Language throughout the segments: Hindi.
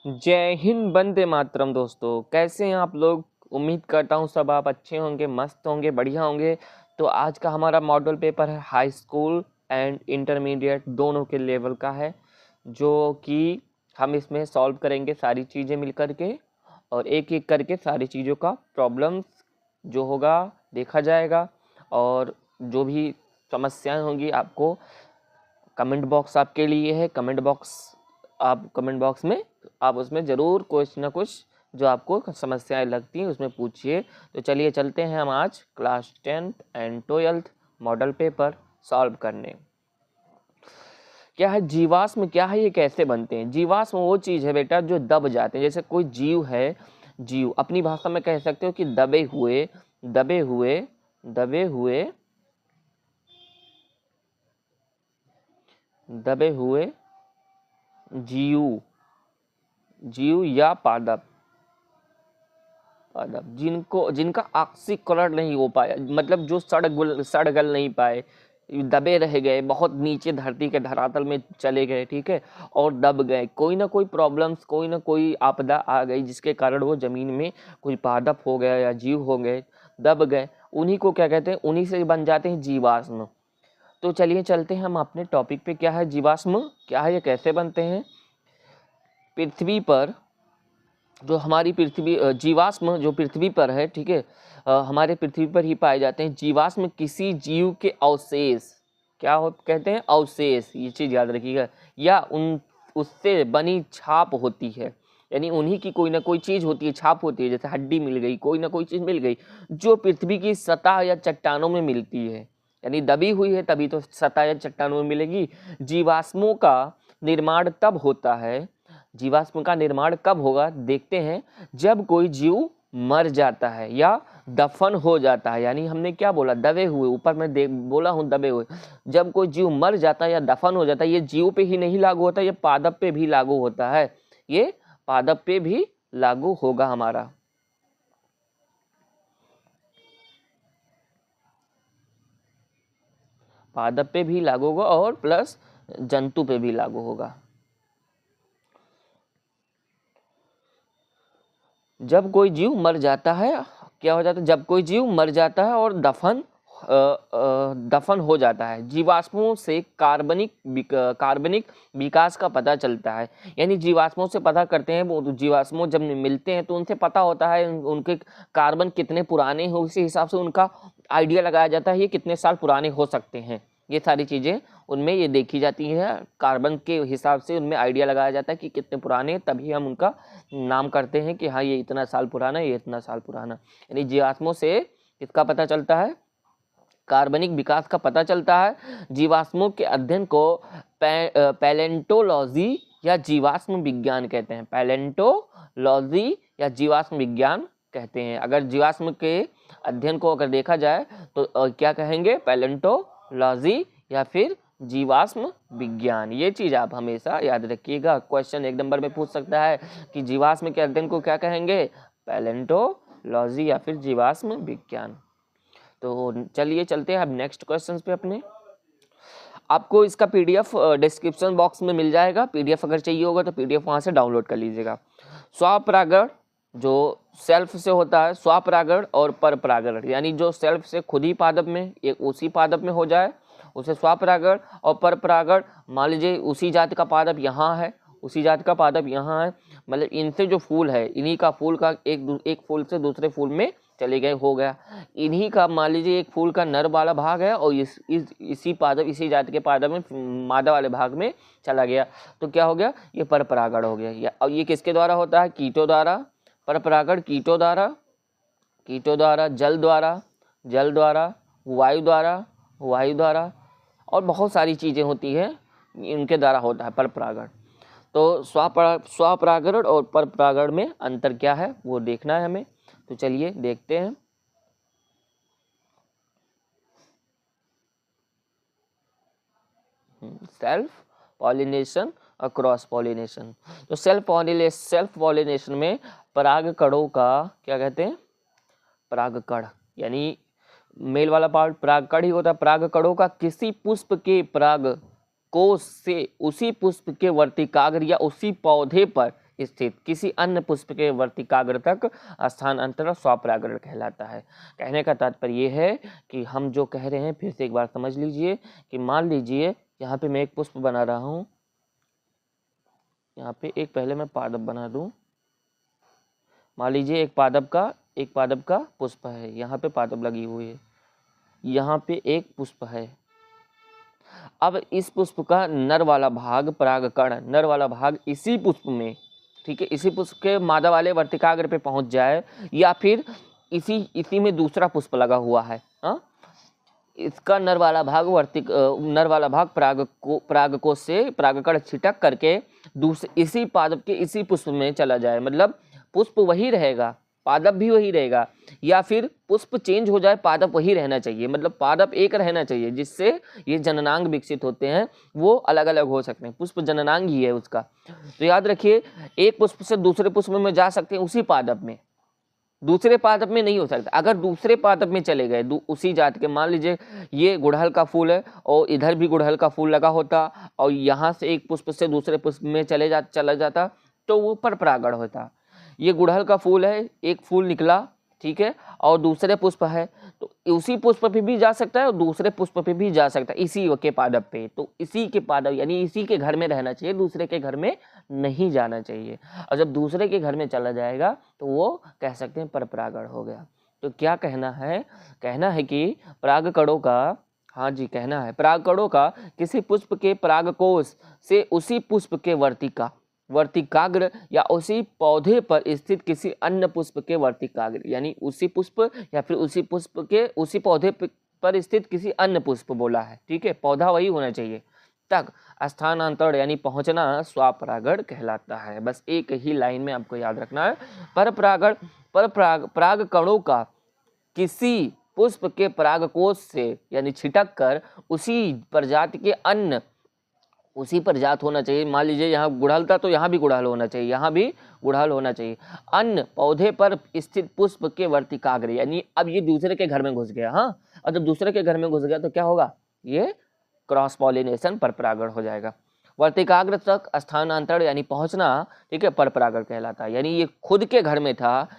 जय हिंद, वंदे मातरम। दोस्तों, कैसे हैं आप लोग? उम्मीद करता हूँ सब आप अच्छे होंगे, मस्त होंगे, बढ़िया होंगे। तो आज का हमारा मॉडल पेपर है हाई स्कूल एंड इंटरमीडिएट दोनों के लेवल का है, जो कि हम इसमें सॉल्व करेंगे सारी चीज़ें मिल कर के, और एक एक करके सारी चीज़ों का प्रॉब्लम्स जो होगा देखा जाएगा। और जो भी समस्याएं होंगी आपको, कमेंट बॉक्स आपके लिए है। कमेंट बॉक्स में आप उसमें ज़रूर कुछ ना कुछ जो आपको समस्याएं लगती हैं उसमें पूछिए। तो चलिए चलते हैं हम आज class 10th and 12th model paper solve करने। क्या है जीवाश्म? क्या है, ये कैसे बनते हैं? जीवाश्म वो चीज़ है बेटा जो दब जाते हैं। जैसे कोई जीव है, जीव अपनी भाषा में कह सकते हो कि दबे हुए दबे हुए दबे हुए दबे हुए जीव जीव या पादप जिनका ऑक्सीकरण नहीं हो पाया, मतलब जो सड़ गल नहीं पाए, दबे रह गए, बहुत नीचे धरती के धरातल में चले गए, ठीक है, और दब गए। कोई ना कोई प्रॉब्लम्स, कोई ना कोई आपदा आ गई जिसके कारण वो जमीन में कोई पादप हो गया या जीव हो गए, दब गए। उन्हीं को क्या कहते हैं? उन्हीं से बन जाते हैं जीवाश्म। तो चलिए चलते हैं हम अपने टॉपिक पे। क्या है जीवाश्म? क्या है, ये कैसे बनते हैं? पृथ्वी पर जो हमारी पृथ्वी जीवाश्म जो पृथ्वी पर है, ठीक है, हमारे पृथ्वी पर ही पाए जाते हैं। जीवाश्म किसी जीव के अवशेष, क्या हो कहते हैं? अवशेष, ये चीज़ याद रखिएगा। या उससे बनी छाप होती है, यानी उन्हीं की कोई ना कोई चीज़ होती है, छाप होती है। जैसे हड्डी मिल गई, कोई ना कोई चीज़ मिल गई जो पृथ्वी की सतह या चट्टानों में मिलती है, यानी दबी हुई है तभी तो सतह या चट्टानों में मिलेगी। जीवाश्मों का निर्माण तब होता है, जीवाश्म का निर्माण कब होगा देखते हैं, जब कोई जीव मर जाता है या दफन हो जाता है। यानी हमने क्या बोला? दबे हुए, ऊपर मैं बोला हूँ दबे हुए। जब कोई जीव मर जाता है या दफन हो जाता है, ये जीव पे ही नहीं लागू होता, ये पादप पे भी लागू होता है। ये पादप पे भी लागू होगा हमारा। पादप पे भी लागू होगा और प्लस जंतु पे भी लागू होगा। जब कोई जीव मर जाता है, क्या हो जाता है? जब कोई जीव मर जाता है और दफन हो जाता है, जीवाश्मों से कार्बनिक विकास का पता चलता है। यानी जीवाश्मों से पता करते हैं, वो जीवाश्मों जब मिलते हैं तो उनसे पता होता है उनके कार्बन कितने पुराने हैं, उसी हिसाब से उनका आइडिया लगाया जाता है ये कितने साल पुराने हो सकते हैं। ये सारी चीज़ें उनमें ये देखी जाती है, कार्बन के हिसाब से उनमें आइडिया लगाया जाता है कि कितने पुराने, तभी हम उनका नाम करते हैं कि हाँ ये इतना साल पुराना, ये इतना साल पुराना। यानी जीवाश्मों से किसका पता चलता है? कार्बनिक विकास का पता चलता है। जीवाश्मों के अध्ययन को पैलेंटोलॉजी या जीवाश्म विज्ञान कहते हैं। पैलेंटोलॉजी या जीवाश्म विज्ञान कहते हैं। अगर जीवाश्म के अध्ययन को अगर देखा जाए तो क्या कहेंगे? पैलेंटोलॉजी या फिर जीवाश्म विज्ञान। ये चीज़ आप हमेशा याद रखिएगा। क्वेश्चन एक नंबर में पूछ सकता है कि जीवाश्म के अध्ययन को क्या कहेंगे? पैलेंटोलॉजी या फिर जीवाश्म विज्ञान। तो चलिए चलते हैं अब नेक्स्ट क्वेश्चन पे अपने। आपको इसका पीडीएफ डिस्क्रिप्शन बॉक्स में मिल जाएगा। पीडीएफ अगर चाहिए होगा तो पीडीएफ वहाँ से डाउनलोड कर लीजिएगा। स्वपरागण जो सेल्फ से होता है, स्वपरागण और परपरागण, यानी जो सेल्फ से खुद ही पादप में, एक उसी पादप में हो जाए उसे स्वपरागण। और परपरागण, मान लीजिए उसी जाति का पादप यहाँ है, उसी जाति का पादप यहाँ है, मतलब इनसे जो फूल है, इन्हीं का फूल का एक फूल से दूसरे फूल में चले गए, हो गया। इन्हीं का मान लीजिए एक फूल का नर वाला भाग है और इसी जाति के पादप में मादा वाले भाग में चला गया, तो क्या हो गया? ये परपरागण हो गया। और ये किसके द्वारा होता है? कीटों द्वारा। परपरागण कीटों द्वारा, जल द्वारा, वायु द्वारा और बहुत सारी चीज़ें होती हैं, इनके द्वारा होता है परपरागण। तो स्वपरागण और परपरागण में अंतर क्या है वो देखना है हमें। तो चलिए देखते हैं। सेल्फ पॉलिनेशन और क्रॉस पॉलिनेशन। तो सेल्फ पॉलिनेशन में परागकणों का क्या कहते हैं? परागकण, यानी मेल वाला पार्ट परागकण ही होता है। परागकणों का किसी पुष्प के पराग कोश से उसी पुष्प के वर्तिकाग्र या उसी पौधे पर स्थित किसी अन्य पुष्प के वर्तिकाग्र तक स्थानांतरण स्वपरागण कहलाता है। कहने का तात्पर्य ये है कि हम जो कह रहे हैं फिर से एक बार समझ लीजिए कि मान लीजिए यहाँ पे मैं एक पुष्प बना रहा हूँ, यहाँ पे एक पहले मैं पादप बना दूं। मान लीजिए एक पादप का पुष्प है, यहाँ पे पादप लगी हुई है, यहाँ पे एक पुष्प है। अब इस पुष्प का नर वाला भाग परागकण, नर वाला भाग इसी पुष्प में, ठीक है, इसी पुष्प के मादा वाले वर्तिकाग्र पे पहुंच जाए, या फिर इसी में दूसरा पुष्प लगा हुआ है, हाँ, इसका नर वाला भाग परागकोश से परागकण छिटक करके इसी पादप के इसी पुष्प में चला जाए, मतलब पुष्प वही रहेगा, पादप भी वही रहेगा, या फिर पुष्प चेंज हो जाए, पादप वही रहना चाहिए, मतलब पादप एक रहना चाहिए, जिससे ये जननांग विकसित होते हैं वो अलग अलग हो सकते हैं। पुष्प जननांग ही है उसका। तो याद रखिए, एक पुष्प से दूसरे पुष्प में जा सकते हैं उसी पादप में, दूसरे पादप में नहीं हो सकता। अगर दूसरे पादप में चले गए उसी जात के, मान लीजिए ये गुड़हल का फूल है और इधर भी गुड़हल का फूल लगा होता और यहाँ से एक पुष्प से दूसरे पुष्प में चला जाता तो वो पर परागण होता। ये गुड़हल का फूल है, एक फूल निकला, ठीक है, और दूसरे पुष्प है, तो उसी पुष्प पे भी जा सकता है और दूसरे पुष्प पे भी जा सकता है, इसी के पादप पे। तो इसी के पादप यानी इसी के घर में रहना चाहिए, दूसरे के घर में नहीं जाना चाहिए। और जब दूसरे के घर में चला जाएगा तो वो कह सकते हैं पर परागण हो गया। तो क्या कहना है कि परागकणों का, हाँ जी, कहना है परागकणों का किसी पुष्प के परागकोश से उसी पुष्प के वर्तिकाग्र या उसी पौधे पर स्थित किसी अन्य पुष्प के वर्तिकाग्र, यानी उसी पुष्प या फिर उसी पुष्प के उसी पौधे पर स्थित किसी अन्य पुष्प बोला है, ठीक है, पौधा वही होना चाहिए, तक स्थानांतरण यानी पहुंचना स्वपरागण कहलाता है। बस एक ही लाइन में आपको याद रखना है, परागकणों का किसी पुष्प के परागकोश से यानी छिटक कर उसी प्रजाति के अन्य, उसी प्रजात होना चाहिए। मान लीजिए यहाँ गुड़हल था तो यहाँ भी गुड़हल होना चाहिए, यहाँ भी गुड़हल होना चाहिए। अन्य पौधे पर स्थित पुष्प के वर्तिकाग्र, यानी अब ये दूसरे के घर में घुस गया, हाँ, और जब दूसरे के घर में घुस गया तो क्या होगा, ये क्रॉस पॉलिनेशन पर परागण हो जाएगा। वर्तिकाग्र तक स्थानांतरण यानी पहुंचना, ठीक है, पर परागण कहलाता है। यानी ये खुद के घर में था,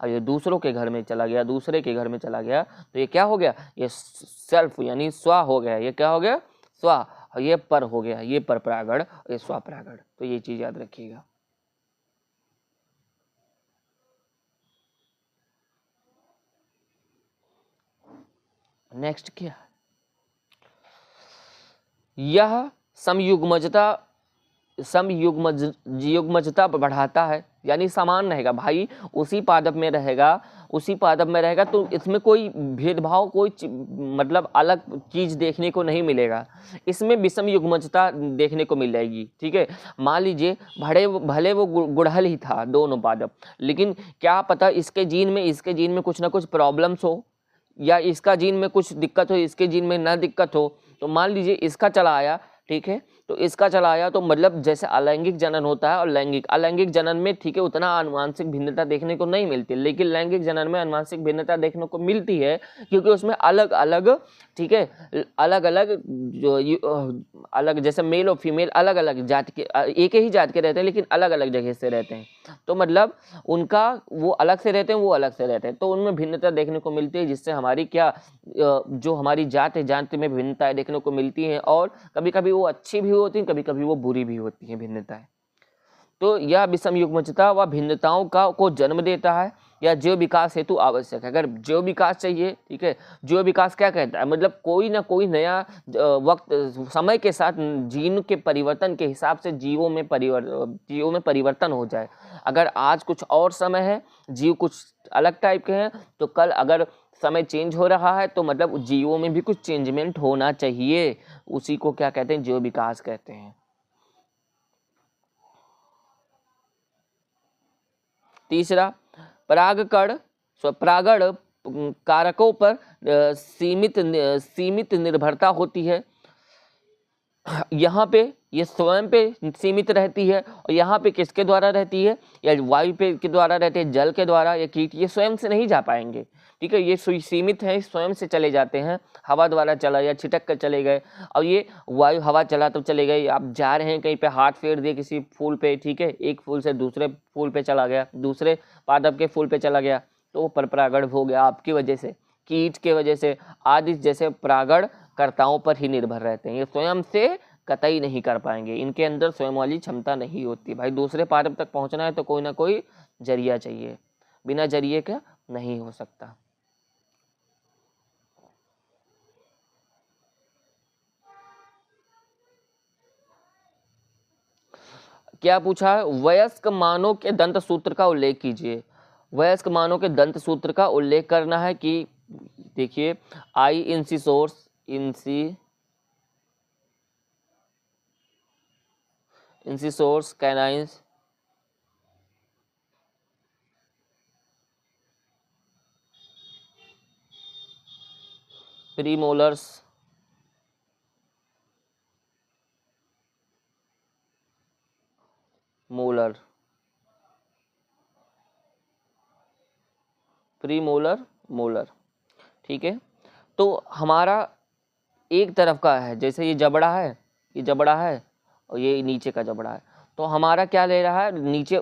और ये दूसरों के घर में चला गया, दूसरे के घर में चला गया, तो ये क्या हो गया, ये सेल्फ यानी स्व हो गया। ये क्या हो गया, स्व, और ये पर हो गया, ये पर परागण, ये स्वपरागण। तो ये चीज याद रखिएगा। नेक्स्ट क्या है, यह समयुग्मजता बढ़ाता है, यानी समान रहेगा भाई, उसी पादप में रहेगा तो इसमें कोई भेदभाव, कोई मतलब अलग चीज देखने को नहीं मिलेगा, इसमें विषम युग्मजता देखने को मिल जाएगी, ठीक है। मान लीजिए भले वो गुड़हल ही था दोनों पादप, लेकिन क्या पता इसके जीन में कुछ ना कुछ प्रॉब्लम्स हो, या इसका जीन में कुछ दिक्कत हो, इसके जीन में ना दिक्कत हो। तो मान लीजिए इसका चला आया, ठीक है, तो इसका चला आया तो मतलब जैसे अलैंगिक जनन होता है और अलैंगिक जनन में, ठीक है, उतना आनुवांशिक भिन्नता देखने को नहीं मिलती, लेकिन लैंगिक जनन में आनुवांशिक भिन्नता देखने को मिलती है, क्योंकि उसमें अलग अलग, ठीक है, अलग अलग जैसे मेल और फीमेल अलग अलग जात के, एक ही जात के रहते हैं लेकिन अलग अलग जगह से रहते हैं, तो मतलब उनका वो अलग से रहते हैं, वो अलग से रहते हैं, तो उनमें भिन्नता देखने को मिलती है, जिससे हमारी क्या जो हमारी जात है, जात में भिन्नताएं देखने को मिलती हैं, और कभी कभी वो अच्छी भी होती हैं, कभी कभी वो बुरी भी होती हैं भिन्नताएं। तो यह विषम युग्मजता व भिन्नताओं को जन्म देता है, या जैव विकास हेतु आवश्यक है। अगर जैव विकास चाहिए, ठीक है, जैव विकास क्या कहता है, मतलब कोई ना कोई नया वक्त समय के साथ जीन के परिवर्तन के हिसाब से जीवों में परिवर्तन हो जाए। अगर आज कुछ और समय है, जीव कुछ अलग टाइप के हैं, तो कल अगर समय चेंज हो रहा है तो मतलब जीवों में भी कुछ चेंजमेंट होना चाहिए, उसी को क्या कहते हैं, जैव विकास कहते हैं। तीसरा, परागण कारकों पर सीमित निर्भरता होती है। यहाँ पे ये स्वयं पे सीमित रहती है, और यहाँ पे किसके द्वारा रहती है, या वायु पे के द्वारा रहती है, जल के द्वारा, या कीट, ये स्वयं से नहीं जा पाएंगे। ठीक है, ये सीमित है, स्वयं से चले जाते हैं, हवा द्वारा चला या छिटक कर चले गए। और ये वायु हवा चला तो चले गए, आप जा रहे हैं कहीं पे, हाथ फेर दिए किसी फूल पे, ठीक है, एक फूल से दूसरे फूल पे चला गया, दूसरे पादप के फूल पे चला गया, तो वो परपरागण हो गया आपकी वजह से, कीट के वजह से आदि जैसे परागण कर्ताओं पर ही निर्भर रहते हैं। ये स्वयं से कतई नहीं कर पाएंगे, इनके अंदर स्वयं वाली क्षमता नहीं होती। भाई दूसरे पादप तक पहुंचना है तो कोई ना कोई जरिया चाहिए, बिना जरिए का नहीं हो सकता। क्या पूछा है, वयस्क मानव के दंत सूत्र का उल्लेख कीजिए। वयस्क मानव के दंत सूत्र का उल्लेख करना है कि देखिए, I incisors, incisors canines, premolars, molar, premolar, molar, ठीक है। तो हमारा एक तरफ का है, जैसे ये जबड़ा है, ये जबड़ा है और ये नीचे का जबड़ा है, तो हमारा क्या ले रहा है, नीचे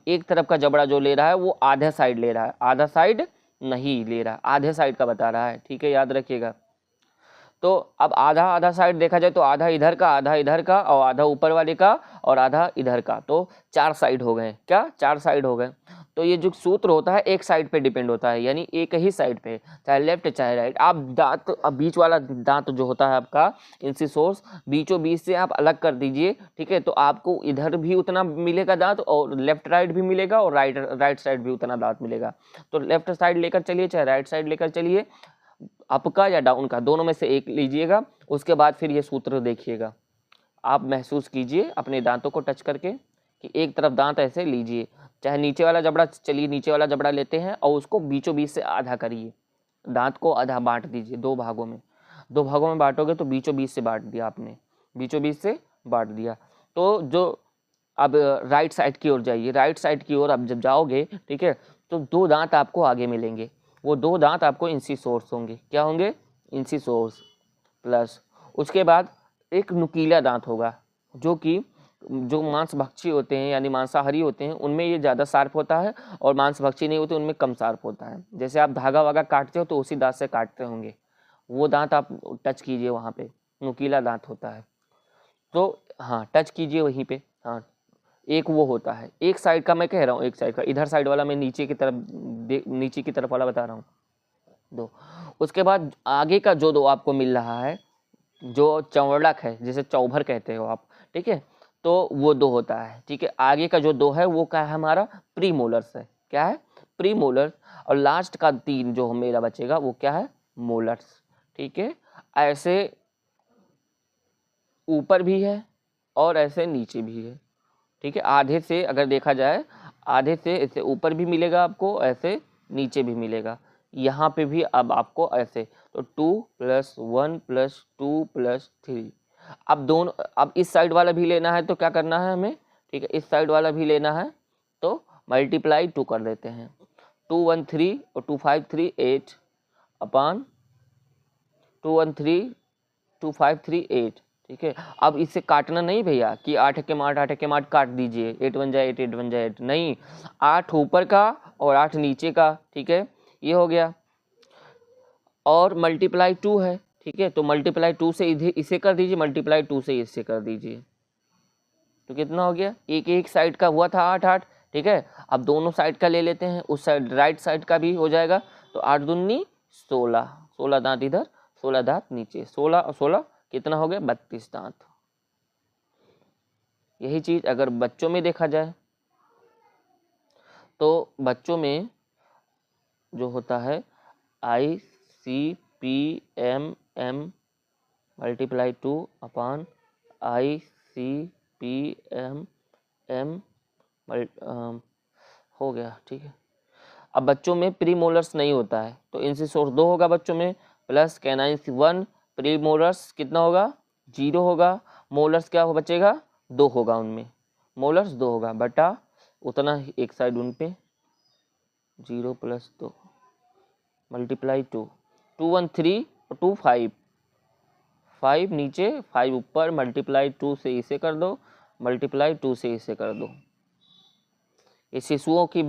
एक तरफ का जबड़ा जो ले रहा है वो आधा साइड ले रहा है, आधा साइड नहीं ले रहा, आधे साइड का बता रहा है, ठीक है, याद रखिएगा। तो अब आधा आधा साइड देखा जाए तो आधा इधर का, आधा इधर का, और आधा ऊपर वाले का, और आधा इधर का, तो 4 साइड हो गए। क्या 4 साइड हो गए? तो ये जो सूत्र होता है एक साइड पे डिपेंड होता है, यानी एक ही साइड पे, चाहे लेफ्ट चाहे राइट। आप दांत, अब बीच वाला दांत जो होता है आपका इंसिसोर्स, बीचों बीच से आप अलग कर दीजिए, ठीक है, तो आपको इधर भी उतना मिलेगा दांत, और लेफ्ट राइट भी मिलेगा, और राइट साइड भी उतना दांत मिलेगा। तो लेफ्ट साइड लेकर चलिए चाहे राइट साइड लेकर चलिए, अप का या डाउन का, दोनों में से एक लीजिएगा। उसके बाद फिर ये सूत्र देखिएगा, आप महसूस कीजिए अपने दांतों को टच करके कि एक तरफ दांत ऐसे लीजिए, चाहे नीचे वाला जबड़ा, चलिए नीचे वाला जबड़ा लेते हैं और उसको बीचों बीच से आधा करिए, दांत को आधा बांट दीजिए, 2 भागों में, 2 भागों में बांटोगे तो बीचों बीच से बांट दिया आपने, बीचों बीच से बांट दिया। तो जो अब राइट साइड की ओर जाइए, राइट साइड की ओर अब जब जाओगे, ठीक है, तो 2 दांत आपको आगे मिलेंगे, वो 2 दांत आपको इंसिसोर्स होंगे। क्या होंगे? इंसिसोर्स। प्लस उसके बाद एक नुकीला दांत होगा, जो कि जो मांसभक्षी होते हैं यानी मांसाहारी होते हैं उनमें ये ज़्यादा शार्प होता है, और मांसभक्षी नहीं होते उनमें कम शार्प होता है। जैसे आप धागा वागा काटते हो तो उसी दांत से काटते होंगे, वो दांत आप टच कीजिए, वहाँ पे नुकीला दांत होता है, तो हाँ टच कीजिए वहीं पे। हाँ, एक वो होता है, एक साइड का मैं कह रहा हूँ, एक साइड का, इधर साइड वाला मैं नीचे की तरफ, नीचे की तरफ वाला बता रहा हूँ, 2। उसके बाद आगे का जो 2 आपको मिल रहा है, जो चौड़क है, जैसे चौभर कहते हो आप, ठीक है, तो वो 2 होता है, ठीक है। आगे का जो 2 है वो क्या है हमारा? प्रीमोलर्स है। क्या है? प्रीमोलर्स। और लास्ट का 3 जो मेरा बचेगा वो क्या है? मोलर्स, ठीक है। ऐसे ऊपर भी है और ऐसे नीचे भी है, ठीक है। आधे से अगर देखा जाए, आधे से ऐसे ऊपर भी मिलेगा आपको, ऐसे नीचे भी मिलेगा, यहाँ पे भी अब आपको ऐसे, तो 2 + 1 + 2 + 3। अब दोनों, अब इस साइड वाला भी लेना है तो क्या करना है हमें, ठीक है, इस साइड वाला भी लेना है तो मल्टीप्लाई 2 कर देते हैं, 2 1 3 और 2 5 3 8 अपॉन 2 1 3 2 5 3 8, ठीक है। अब इससे काटना नहीं भैया कि 8 के माठ 8 के माठ काट दीजिए, 8 1 जा 8 8 1 जा 8, नहीं, 8 ऊपर का और 8 नीचे का, ठीक है, ये हो गया। और मल्टीप्लाई 2 है, ठीक है, तो मल्टीप्लाई 2 से इसे कर दीजिए, मल्टीप्लाई 2 से इसे कर दीजिए, तो कितना हो गया? एक साइड का हुआ था 8 8, ठीक है। अब दोनों साइड का ले लेते हैं, उस साइड राइट साइड का भी हो जाएगा, तो 8 दूनी 16, 16 दांत इधर, 16 दांत नीचे, 16 और 16 कितना हो गया? 32 दांत। यही चीज अगर बच्चों में देखा जाए तो बच्चों में जो होता है ICPMM मल्टीप्लाई 2 अपॉन ICPMM हो गया, ठीक है। अब बच्चों में प्रीमोलर्स नहीं होता है तो इंसिसोर्स 2 होगा बच्चों में, प्लस कैनाइंस 1, प्रीमोलर्स कितना होगा? 0 होगा, मोलर्स क्या हो बचेगा? 2 होगा उनमें, मोलर्स 2 होगा, बटा उतना ही एक साइड उन पे 0 + 2, मल्टीप्लाई 2, 2 1 3 और 2 5, 5 नीचे 5 ऊपर, मल्टीप्लाई 2 से इसे कर दो, मल्टीप्लाई 2 से इसे कर दो। ये शिशुओं की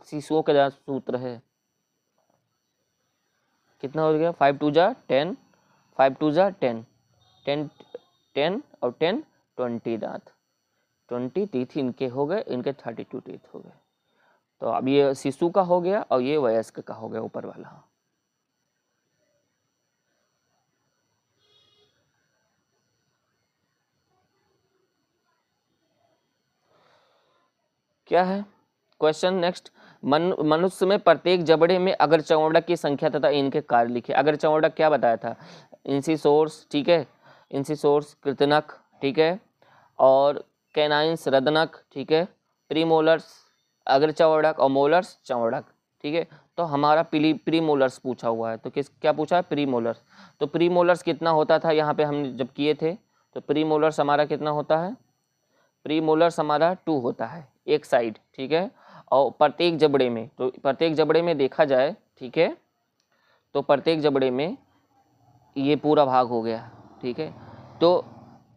शिशुओं का दांत सूत्र है। कितना हो गया? 5 2 जा 10, 5 2 जा 10, 10 10 और 10 20 दांत, 20 टीथ इनके हो गए, इनके 32 टीथ हो गए। तो अब ये शिशु का हो गया और ये वयस्क का हो गया ऊपर वाला। क्या है क्वेश्चन नेक्स्ट? मनुष्य में प्रत्येक जबड़े में अगर चौड़क की संख्या तथा इनके कार्य लिखे। अगर चौड़क क्या बताया था? इंसिसोर्स, ठीक है, इंसिसोर्स कृतनक, ठीक है, और कैनाइंस रदनक, ठीक है, प्रीमोलर्स अगर चौड़क और मोलर्स चौड़क, ठीक है। तो हमारा प्रीमोलर्स पूछा हुआ है, तो क्या पूछा है? प्रीमोलर्स। तो प्रीमोलर्स कितना होता था यहाँ पे हम जब किए थे? तो प्रीमोलर्स हमारा कितना होता है? प्रीमोलर्स हमारा 2 होता है एक साइड, ठीक है। और प्रत्येक जबड़े में, तो प्रत्येक जबड़े में देखा जाए, ठीक है, तो प्रत्येक जबड़े में ये पूरा भाग हो गया, ठीक है। तो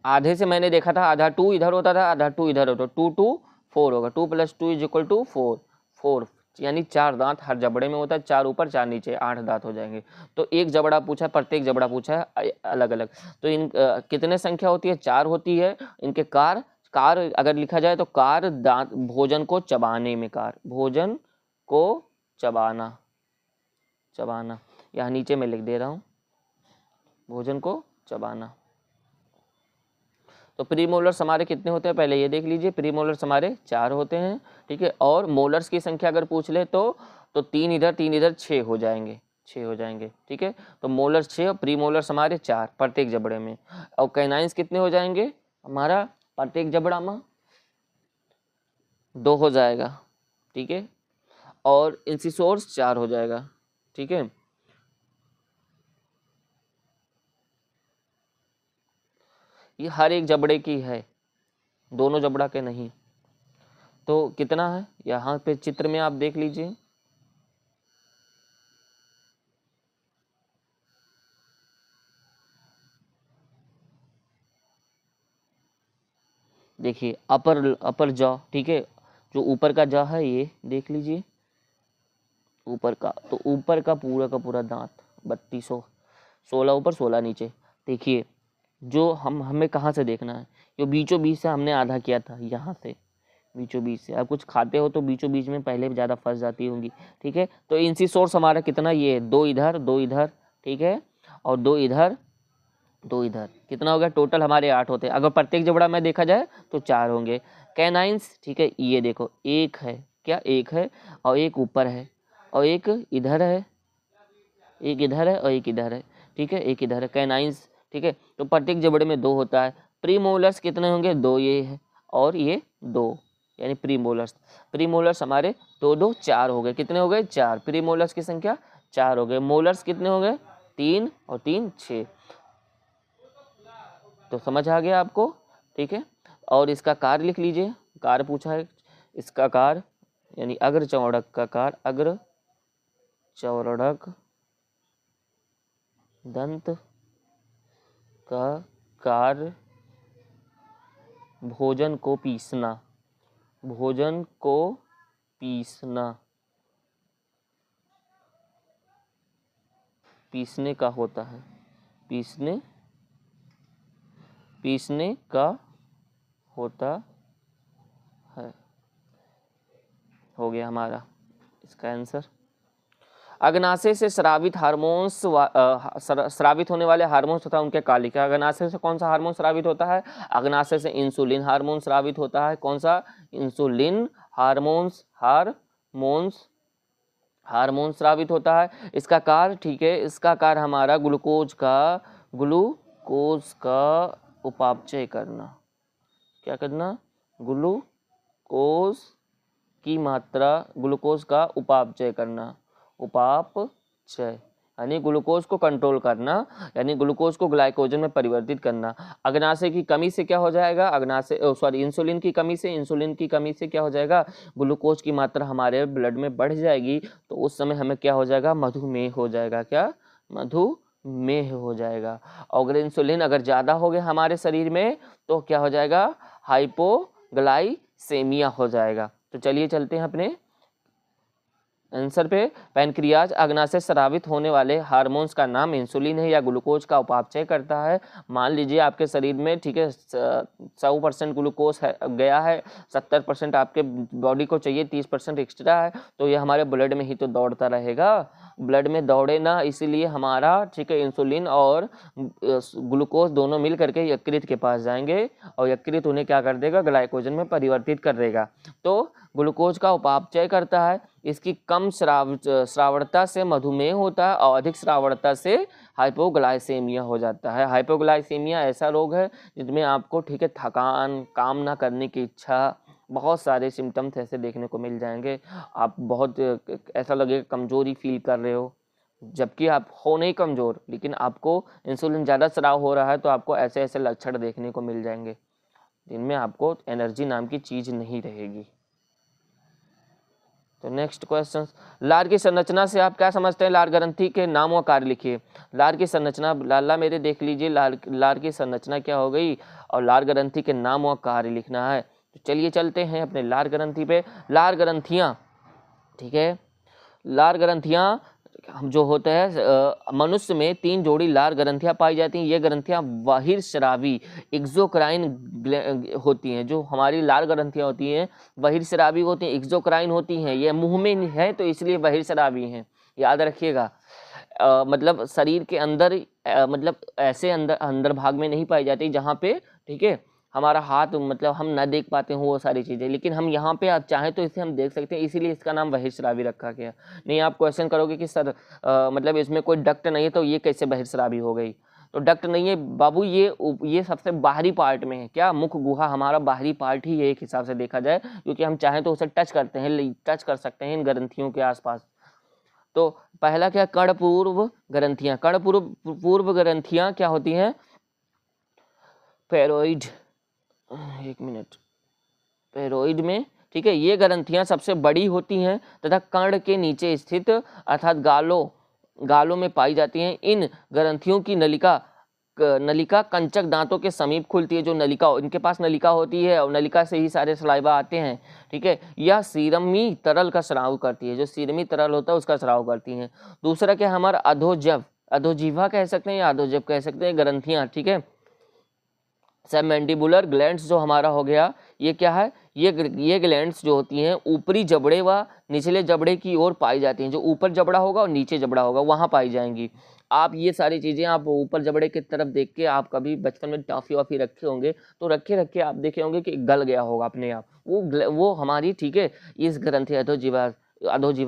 आधे से मैंने देखा था, आधा 2 इधर होता था, आधा 2 इधर होता, 2 2 4 होगा, 2 + 2 = 4, 4 यानी 4 दांत हर जबड़े में होता है, 4 ऊपर 4 नीचे, 8 दांत हो जाएंगे। तो एक जबड़ा पूछा, प्रत्येक जबड़ा पूछा है अलग अलग। तो इन कितने संख्या होती है? 4 होती है। इनके कार अगर लिखा जाए तो कार दांत, भोजन को चबाने में, कार भोजन को चबाना, चबाना, यहाँ नीचे मैं लिख दे रहा हूँ, भोजन को चबाना। तो प्रीमोलर्स हमारे कितने होते हैं? पहले ये देख लीजिए, प्रीमोलर्स हमारे 4 होते हैं, ठीक है। और मोलर्स की संख्या अगर पूछ ले तो 3 इधर 6 हो जाएंगे, 6 हो जाएंगे, ठीक है। तो मोलर्स 6 और प्रीमोलर्स हमारे 4 प्रत्येक जबड़े में। और कैनाइंस कितने हो जाएंगे? हमारा प्रत्येक जबड़ा में 2 हो जाएगा, ठीक है। और इंसिसोर्स 4 हो जाएगा, ठीक है। ये हर एक जबड़े की है, दोनों जबड़ा के नहीं। तो कितना है यहाँ पे चित्र में आप देख लीजिए, देखिए अपर जॉ, ठीक है, जो ऊपर का जॉ है ये देख लीजिए, ऊपर का, तो ऊपर का पूरा दांत 3200, 16 ऊपर 16 नीचे। देखिए जो हमें कहाँ से देखना है? जो बीचों बीच से हमने आधा किया था, यहाँ से बीचों बीच से। आप कुछ खाते हो तो बीचों बीच में पहले भी ज़्यादा फंस जाती होंगी, ठीक है। तो इंसिसोर्स हमारा कितना? ये 2 इधर 2 इधर, ठीक है, और 2 इधर 2 इधर, कितना हो गया? टोटल हमारे 8 होते हैं। अगर प्रत्येक जबड़ा में देखा जाए तो 4 होंगे। कैनाइंस, ठीक है, ये देखो एक है, क्या एक है, और एक ऊपर है, और एक इधर है, एक इधर है और एक इधर है, ठीक है, एक इधर है कैनाइंस, ठीक है। तो प्रत्येक जबड़े में 2 होता है। प्रीमोलर्स कितने होंगे? 2 ये है और ये 2, यानी प्रीमोलर्स हमारे 2 2 4 हो गए। कितने हो गए? 4। प्रीमोलर्स की संख्या 4 हो गए। मोलर्स कितने हो गए? 3 और 3 6। तो समझ आ गया आपको, ठीक है। और इसका कार्य लिख लीजिए, कार्य पूछा है, इसका कार्य यानी अग्र चौड़क का कार्य, अग्र चौड़क दंत का कार्य भोजन को पीसना, भोजन को पीसना, पीसने का होता है, पीसने का होता है। हो गया हमारा इसका आंसर। अग्नाशय से स्रावित हार्मोन्स, स्रावित होने वाले हार्मोन्स तथा उनके कार्य लिखा। अग्नाशय से कौन सा हार्मोन स्रावित होता है? अग्नाशय से इंसुलिन हार्मोन स्रावित होता है। कौन सा? इंसुलिन हार्मोन स्रावित होता है। इसका कार्य, ठीक है, इसका कार्य हमारा ग्लूकोज का उपापचय करना। क्या करना? ग्लूकोज की मात्रा, ग्लूकोज का उपापचय करना, उपापचय यानी ग्लूकोज को कंट्रोल करना, यानी ग्लूकोज को ग्लाइकोजन में परिवर्तित करना। अग्नाशय की कमी से क्या हो जाएगा, इंसुलिन की कमी से क्या हो जाएगा, ग्लूकोज की मात्रा हमारे ब्लड में बढ़ जाएगी, तो उस समय हमें क्या हो जाएगा, मधुमेह हो जाएगा। क्या, मधुमेह हो जाएगा। अगर इंसुलिन अगर ज़्यादा हो गया हमारे शरीर में तो क्या हो जाएगा, हाइपोग्लाइसेमिया हो जाएगा। तो चलिए चलते हैं अपने आंसर पे। पैनक्रियाज अग्नाशय से स्रावित होने वाले हार्मोन्स का नाम इंसुलिन है या ग्लूकोज का उपापचय करता है। मान लीजिए आपके शरीर में, ठीक है, 100% ग्लूकोज गया है, 70% आपके बॉडी को चाहिए, 30% एक्स्ट्रा है, तो ये हमारे ब्लड में ही तो दौड़ता रहेगा। ब्लड में दौड़े ना, इसीलिए हमारा, ठीक है, इंसुलिन और ग्लूकोज दोनों मिल करके यकृत के पास जाएंगे और यकृत उन्हें क्या कर देगा, ग्लाइकोजन में परिवर्तित कर देगा। तो ग्लूकोज का उपापचय करता है। इसकी कम श्रावणता से मधुमेह होता है और अधिक श्रावणता से हाइपोग्लाइसेमिया हो जाता है। हाइपोग्लाइसेमिया ऐसा रोग है जिसमें आपको, ठीक है, थकान, काम ना करने की इच्छा, बहुत सारे सिम्टम्स ऐसे देखने को मिल जाएंगे। आप बहुत ऐसा लगेगा कमजोरी फील कर रहे हो, जबकि आप हो नहीं कमजोर, लेकिन आपको इंसुलिन ज़्यादा स्राव हो रहा है, तो आपको ऐसे ऐसे लक्षण देखने को मिल जाएंगे जिनमें आपको एनर्जी नाम की चीज़ नहीं रहेगी। तो नेक्स्ट क्वेश्चन, लार की संरचना से आप क्या समझते हैं, लार ग्रंथि के नाम व कार्य लिखिए। लार की संरचना, लाला मेरे देख लीजिए, लार की संरचना क्या हो गई, और लार ग्रंथि के नाम व कार्य लिखना है। तो चलिए चलते हैं अपने लार ग्रंथि पे। लार ग्रंथियाँ, ठीक है, लार ग्रंथियाँ जो होता है, मनुष्य में 3 जोड़ी लार ग्रंथियां पाई जाती हैं। ये ग्रंथियां बहिर्स्रावी एक्सोक्राइन होती हैं। जो हमारी लार ग्रंथियां होती हैं बहिर्स्रावी होती हैं, एक्सोक्राइन होती हैं। ये मुंह में है तो इसलिए बहिर्स्रावी हैं, याद रखिएगा। मतलब शरीर के अंदर, मतलब ऐसे अंदर भाग में नहीं पाई जाती जहाँ पे, ठीक है, हमारा हाथ, मतलब हम ना देख पाते हो वो सारी चीज़ें, लेकिन हम यहाँ पे आप चाहें तो इसे हम देख सकते हैं, इसीलिए इसका नाम बहिर्स्रावी रखा गया। नहीं आप क्वेश्चन करोगे कि सर मतलब इसमें कोई डक्ट नहीं है तो ये कैसे बहिर्स्रावी हो गई, तो डक्ट नहीं है बाबू, ये सबसे बाहरी पार्ट में है। क्या, मुख गुहा हमारा बाहरी पार्ट ही है एक हिसाब से देखा जाए, क्योंकि हम चाहें तो उसे टच करते हैं, टच कर सकते हैं इन ग्रंथियों के आसपास। तो पहला क्या, कर्णपूर्व ग्रंथियां। कर्णपूर्व ग्रंथियां क्या होती हैं, फेरोइड, एक मिनट, फेरोइड में, ठीक है, ये ग्रंथियां सबसे बड़ी होती हैं तथा कर्ण के नीचे स्थित अर्थात गालों में पाई जाती हैं। इन ग्रंथियों की नलिका कंचक दांतों के समीप खुलती है। जो नलिका, इनके पास नलिका होती है और नलिका से ही सारे सलाइवा आते हैं, ठीक है। यह सीरमी तरल का स्राव करती है, जो सीरमी तरल होता है उसका स्राव करती हैं। दूसरा क्या, हमारा अधोजीवा कह सकते हैं या अधोजव कह सकते हैं ग्रंथियां, ठीक है। सबमैंडिबुलर ग्लैंड्स जो हमारा हो गया, ये क्या है, ये ग्लैंड्स जो होती हैं ऊपरी जबड़े व निचले जबड़े की ओर पाई जाती हैं। जो ऊपर जबड़ा होगा और नीचे जबड़ा होगा वहाँ पाई जाएंगी। आप ये सारी चीज़ें आप ऊपर जबड़े की तरफ देख के, आप कभी बचपन में टॉफी वॉफी रखे होंगे तो रखे आप देखे होंगे कि गल गया होगा अपने आप, वो हमारी, ठीक है, इस ग्रंथि अधोजीवा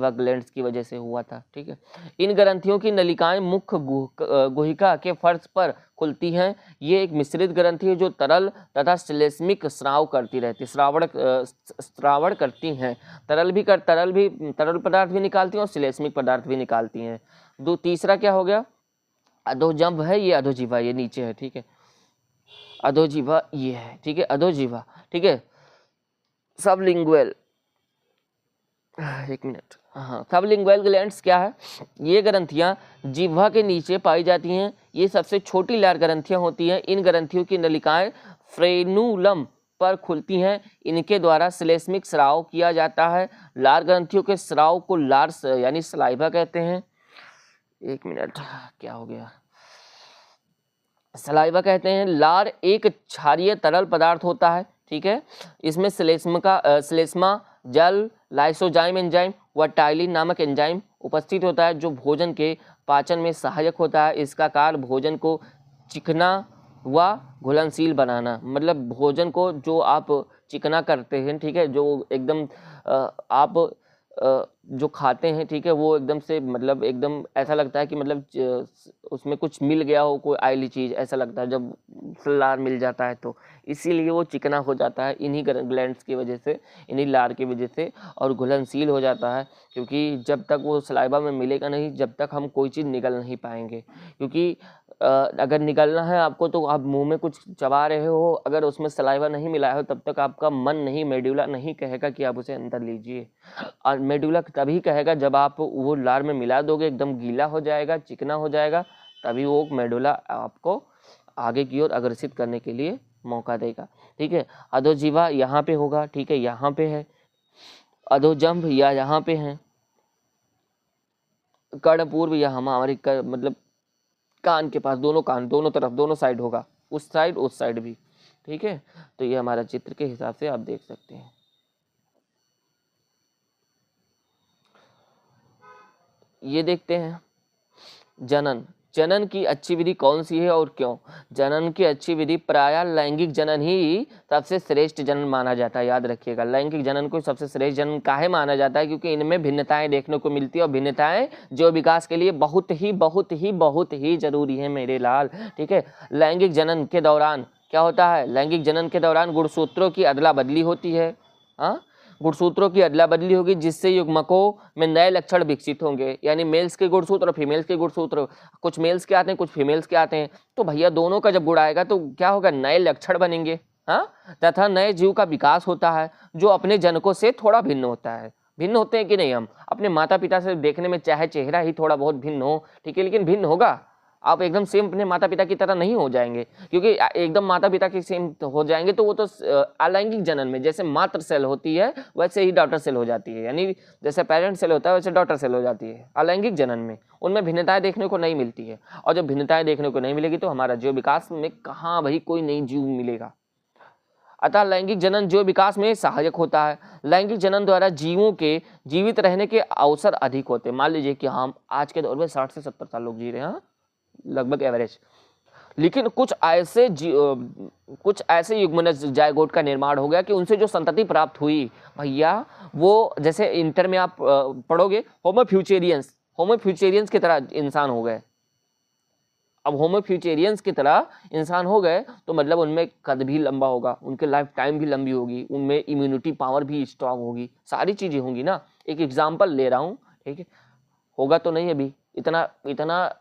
ग्लैंड्स की वजह से हुआ था, ठीक है। इन ग्रंथियों की नलिकाएं मुख्य गुहिका के फर्श पर खुलती हैं। ये एक मिश्रित ग्रंथि है जो तरल तथा श्लेष्मिक स्राव करती रहती, श्रावण करती हैं। तरल पदार्थ भी निकालती हैं और श्लेष्मिक पदार्थ भी निकालती हैं। तीसरा क्या हो गया, अधोजंभ है, ये अधोजीवा, ये नीचे है, ठीक है, अधोजीवा ये है, ठीक है, अधोजीवा, ठीक है। सबलिंगुअल, एक मिनट, हाँ, सबलिंगुअल ग्लैंड्स क्या है, ये ग्रंथियां जिह्वा के नीचे पाई जाती हैं। ये सबसे छोटी लार ग्रंथियां होती हैं। इन ग्रंथियों की नलिकाएं फ्रेनुलम पर खुलती हैं। इनके द्वारा श्लेष्मिक स्राव किया जाता है। लार ग्रंथियों के स्राव को लार यानी सलाइवा कहते हैं। एक मिनट, क्या हो गया, सलाइवा कहते हैं। लार एक क्षारीय तरल पदार्थ होता है, ठीक है। इसमें श्लेष्मा जल, लाइसोजाइम एंजाइम व टाइलिन नामक एंजाइम उपस्थित होता है जो भोजन के पाचन में सहायक होता है। इसका कार्य भोजन को चिकना व घुलनशील बनाना, मतलब भोजन को जो आप चिकना करते हैं, ठीक है, जो एकदम आप जो खाते हैं, ठीक है, वो एकदम से मतलब एकदम ऐसा लगता है कि मतलब उसमें कुछ मिल गया हो, कोई आयली चीज़, ऐसा लगता है जब लार मिल जाता है तो, इसीलिए वो चिकना हो जाता है इन्हीं ग्लैंड्स की वजह से, इन्हीं लार की वजह से, और घुलनशील हो जाता है, क्योंकि जब तक वो सलाइवा में मिलेगा नहीं, जब तक हम कोई चीज़ निगल नहीं पाएंगे। क्योंकि अगर निगलना है आपको तो आप मुंह में कुछ चबा रहे हो, अगर उसमें सलाइवा नहीं मिला है तब तक आपका मन नहीं, मेडुला नहीं कहेगा कि आप उसे अंदर लीजिए। और मेडुला तभी कहेगा जब आप वो लार में मिला दोगे, एकदम गीला हो जाएगा, चिकना हो जाएगा, तभी वो मेडुला आपको आगे की ओर अग्रसित करने के लिए मौका देगा। ठीक है, अधोजीवा यहाँ पे होगा, ठीक है, यहाँ पे है। अधोजंभ या यहाँ पे है। कर्णपूर्व या हमारे मतलब कान के पास, दोनों कान, दोनों तरफ, दोनों साइड होगा, उस साइड भी। ठीक है, तो ये हमारा चित्र के हिसाब से आप देख सकते हैं। ये देखते हैं जनन। जनन की अच्छी विधि कौन सी है और क्यों? जनन की अच्छी विधि प्रायः लैंगिक जनन ही सबसे श्रेष्ठ जनन माना जाता है। याद रखिएगा, लैंगिक जनन को सबसे श्रेष्ठ जनन काहे माना जाता है? क्योंकि इनमें भिन्नताएं देखने को मिलती है, और भिन्नताएं जो विकास के लिए बहुत ही जरूरी है मेरे लाल। ठीक है, लैंगिक जनन के दौरान क्या होता है? लैंगिक जनन के दौरान गुणसूत्रों की अदला बदली होती है। हाँ, गुणसूत्रों की अदला बदली होगी, जिससे युग्मकों में नए लक्षण विकसित होंगे, यानी मेल्स के गुणसूत्र और फीमेल्स के गुणसूत्र, कुछ मेल्स के आते हैं, कुछ फीमेल्स के आते हैं, तो भैया दोनों का जब गुण आएगा तो क्या होगा? नए लक्षण बनेंगे। हाँ, तथा नए जीव का विकास होता है, जो अपने जनकों से थोड़ा भिन्न होता है। भिन्न होते हैं कि नहीं? हम अपने माता पिता से देखने में चाहे चेहरा ही थोड़ा बहुत भिन्न हो, ठीक है, लेकिन भिन्न होगा। आप एकदम सेम अपने माता पिता की तरह नहीं हो जाएंगे, क्योंकि एकदम माता पिता की सेम हो जाएंगे तो वो तो अलैंगिक जनन में जैसे मातृ सेल होती है वैसे ही डॉटर सेल हो जाती है, यानी जैसे पेरेंट सेल होता है वैसे डॉटर सेल हो जाती है। अलैंगिक जनन में उनमें भिन्नताएं देखने को नहीं मिलती है, और जब भिन्नताएं देखने को नहीं मिलेगी तो हमारा जीव विकास में कहाँ भाई कोई नई जीव मिलेगा। अतः लैंगिक जनन जीव विकास में सहायक होता है। लैंगिक जनन द्वारा जीवों के जीवित रहने के अवसर अधिक होते हैं। मान लीजिए कि हम आज के दौर में 60 से 70 साल लोग जी रहे हैं, लगभग एवरेज, लेकिन कुछ ऐसे युग्मनज जायगोट का निर्माण हो गया कि उनसे जो संतति प्राप्त हुई भैया, वो जैसे इंटर में आप पढ़ोगे होमोफ्यूचेरियंस की तरह इंसान हो गए। अब होमोफ्यूचेरियंस की तरह इंसान हो गए तो मतलब उनमें कद भी लंबा होगा, उनके लाइफ टाइम भी लंबी होगी, उनमें इम्यूनिटी पावर भी स्ट्रांग होगी, सारी चीजें होंगी ना। एक एग्जाम्पल ले रहा हूँ, ठीक है, होगा तो नहीं अभी इतना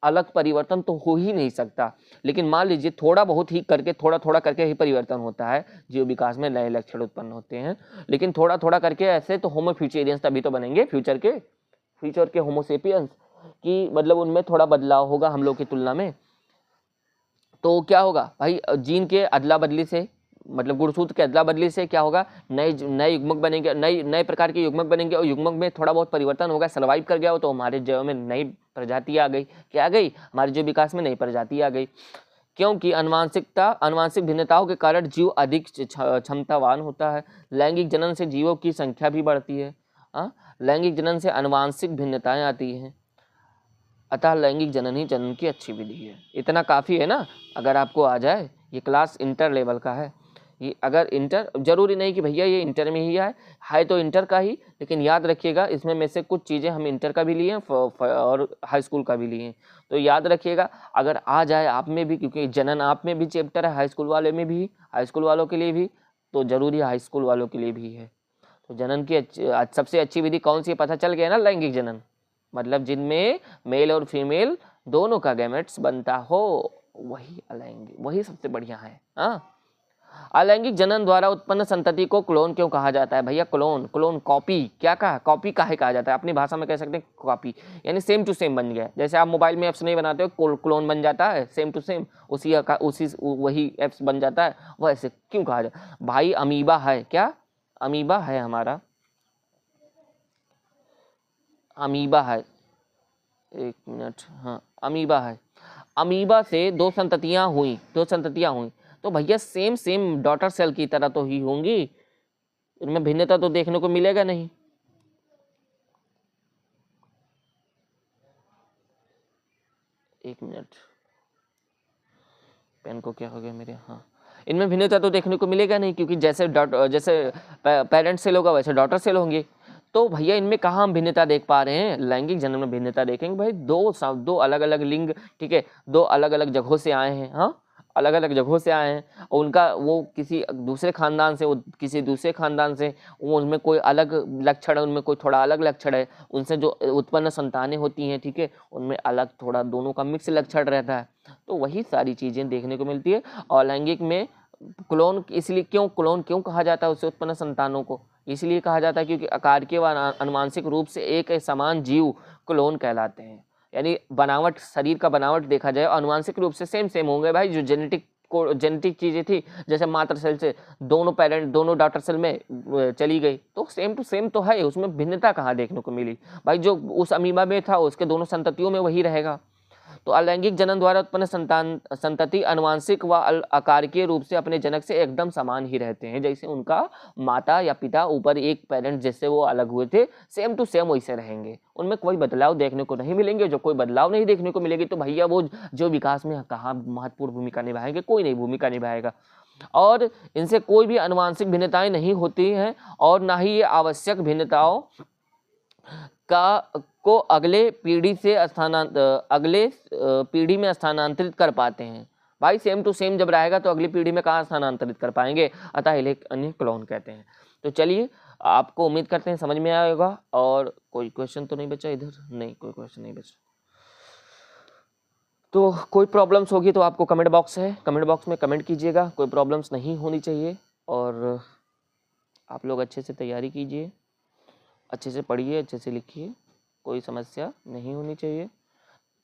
अलग परिवर्तन तो हो ही नहीं सकता, लेकिन मान लीजिए थोड़ा बहुत ही करके, थोड़ा थोड़ा करके ही परिवर्तन होता है, जीव विकास में नए लक्षण उत्पन्न होते हैं, लेकिन थोड़ा थोड़ा करके ऐसे तो होमोफ्यूचेरियंस तभी तो बनेंगे फ्यूचर के होमोसेपियंस की, मतलब उनमें थोड़ा बदलाव होगा हम लोग की तुलना में। तो क्या होगा भाई? जीन के अदला बदली से, मतलब गुणसूत्र के अदला बदली से क्या होगा? नए युग्मक बनेंगे, नए प्रकार के युग्मक बनेंगे, और युग्मक में थोड़ा बहुत परिवर्तन होगा, सर्वाइव कर गया हो तो हमारे जैव में नई प्रजाति आ गई। क्या आ गई? हमारे जीव विकास में नई प्रजाति आ गई, क्योंकि अनुवांशिक भिन्नताओं के कारण जीव अधिक क्षमतावान होता है। लैंगिक जनन से जीवों की संख्या भी बढ़ती है। लैंगिक जनन से अनुवांशिक भिन्नताएं आती हैं, अतः लैंगिक जनन ही जनन की अच्छी विधि है। इतना काफ़ी है ना, अगर आपको आ जाए। ये क्लास इंटर लेवल का है, ये अगर इंटर, जरूरी नहीं कि भैया ये इंटर में ही है तो इंटर का ही, लेकिन याद रखिएगा इसमें में से कुछ चीज़ें हम इंटर का भी लिए और हाई स्कूल का भी लिए, तो याद रखिएगा अगर आ जाए आप में भी, क्योंकि जनन आप में भी चैप्टर है, हाई स्कूल वाले में भी, हाई स्कूल वालों के लिए भी, तो जरूरी हाई स्कूल वालों के लिए भी है। तो जनन की सबसे अच्छी विधि कौन सी पता चल गया ना? लैंगिक जनन, मतलब जिनमें मेल और फीमेल दोनों का गैमेट्स बनता हो, वही अलैंगिक, वही सबसे बढ़िया है। अलैंगिक जनन द्वारा उत्पन्न संतति को क्लोन क्यों कहा जाता है भैया? क्लोन कॉपी, क्या कहा? कॉपी काहे कहा जाता है? अपनी भाषा में कह सकते हैं कॉपी, यानी सेम टू सेम बन गया। जैसे आप मोबाइल में एप्स नहीं बनाते हो, क्लोन बन जाता है, सेम टू सेम वही एप्स बन जाता है, वैसे क्यों कहा जाता है भाई? अमीबा है क्या? अमीबा है हमारा, अमीबा है, एक मिनट, हाँ अमीबा है। अमीबा से दो संततियां हुई, तो भैया सेम डॉटर सेल की तरह तो ही होंगी, इनमें भिन्नता तो देखने को मिलेगा नहीं। एक मिनट, पेन को क्या हो गया मेरे? हाँ, इनमें भिन्नता तो देखने को मिलेगा नहीं, क्योंकि जैसे पेरेंट सेल होगा वैसे डॉटर सेल होंगे, तो भैया इनमें कहाँ हम भिन्नता देख पा रहे हैं, लैंगिक जन्म में भिन्नता देखेंगे भाई, दो अलग अलग लिंग, ठीक है, दो अलग अलग जगहों से आए हैं, हाँ अलग अलग जगहों से आए हैं, और उनका वो किसी दूसरे खानदान से, वो किसी दूसरे खानदान से, वो उनमें कोई अलग लक्षण है, उनमें कोई थोड़ा अलग लक्षण है, उनसे जो उत्पन्न संतानें होती हैं, ठीक है, उनमें अलग थोड़ा दोनों का मिक्स लक्षण रहता है। तो वही सारी चीज़ें देखने को मिलती है। और लैंगिक में क्लोन इसलिए क्लोन क्यों कहा जाता है उससे उत्पन्न संतानों को, इसलिए कहा जाता है क्योंकि आकारिक व अनुवांशिक रूप से एक समान जीव क्लोन कहलाते हैं। यानी बनावट, शरीर का बनावट देखा जाए अनुवांशिक रूप से सेम होंगे भाई, जो जेनेटिक चीजें थी, जैसे मातृ सेल से दोनों डॉटर सेल में चली गई, तो सेम टू सेम तो है, उसमें भिन्नता कहाँ देखने को मिली भाई, जो उस अमीबा में था उसके दोनों संततियों में वही रहेगा। तो अलैंगिक जनन द्वारा उत्पन्न संतति अनुवांशिक व आकारिकीय रूप से अपने जनक से एकदम समान ही रहते हैं, जैसे उनका माता या पिता ऊपर एक पेरेंट जैसे वो अलग हुए थे, सेम टू सेम वैसे रहेंगे, उनमें कोई बदलाव देखने को नहीं मिलेंगे। जो कोई बदलाव नहीं देखने को मिलेगी तो भैया वो जो विकास में कहाँ महत्वपूर्ण भूमिका निभाएंगे, कोई नहीं भूमिका निभाएगा। और इनसे कोई भी अनुवांशिक भिन्नताएं नहीं होती हैं, और ना ही ये आवश्यक भिन्नताओं को अगले पीढ़ी में स्थानांतरित कर पाते हैं। भाई सेम टू सेम जब रहेगा तो अगली पीढ़ी में कहाँ स्थानांतरित कर पाएंगे, अतः इन्हें क्लोन कहते हैं। तो चलिए, आपको उम्मीद करते हैं समझ में आया होगा। और कोई क्वेश्चन तो नहीं बचा इधर, नहीं कोई क्वेश्चन नहीं बचा। तो कोई प्रॉब्लम्स होगी तो आपको कमेंट बॉक्स है, कमेंट बॉक्स में कमेंट कीजिएगा, कोई प्रॉब्लम्स नहीं होनी चाहिए। और आप लोग अच्छे से तैयारी कीजिए, अच्छे से पढ़िए, अच्छे से लिखिए, कोई समस्या नहीं होनी चाहिए।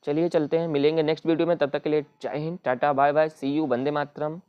चलिए चलते हैं, मिलेंगे नेक्स्ट वीडियो में, तब तक के लिए जय हिंद, tata bye bye, see you, वंदे मातरम।